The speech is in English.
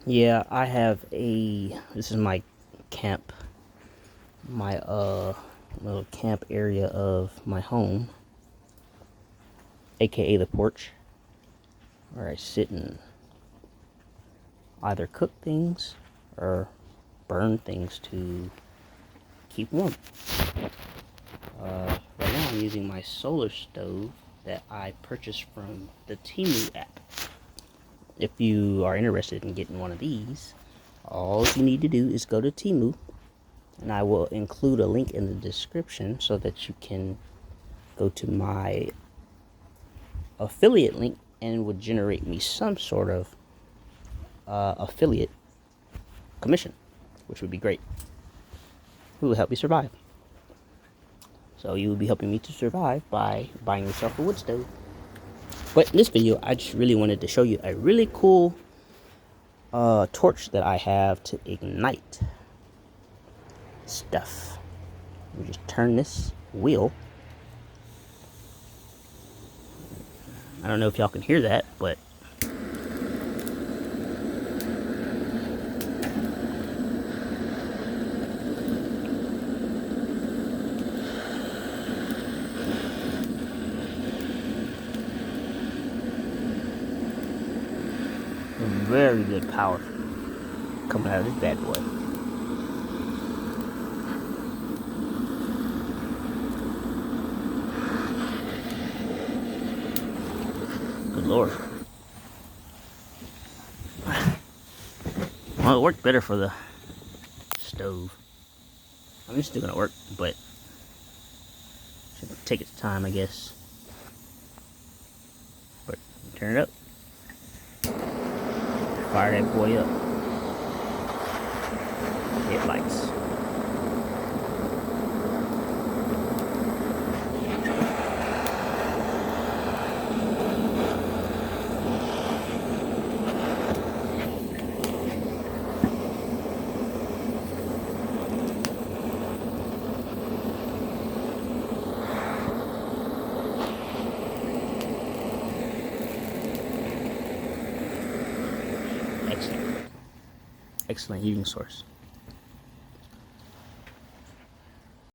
Yeah, I have this is my camp, my little camp area of my home, aka the porch, where I sit and either cook things or burn things to keep warm. Right now I'm using my solar stove that I purchased from the Temu app. If you are interested in getting one of these, all you need to do is go to Temu, and I will include a link in the description so that you can go to my affiliate link and it would generate me some sort of affiliate commission, which would be great. It will help me survive. So you will be helping me to survive by buying yourself a wood stove. But in this video, I just really wanted to show you a really cool torch that I have to ignite stuff. We just turn this wheel. I don't know if y'all can hear that, but very good power coming out of this bad boy. Good lord. Well, it worked better for the stove. I mean, it's still gonna work, but should take its time, I guess. But turn it up. Fire that boy up. Headlights. Excellent. Excellent heating source.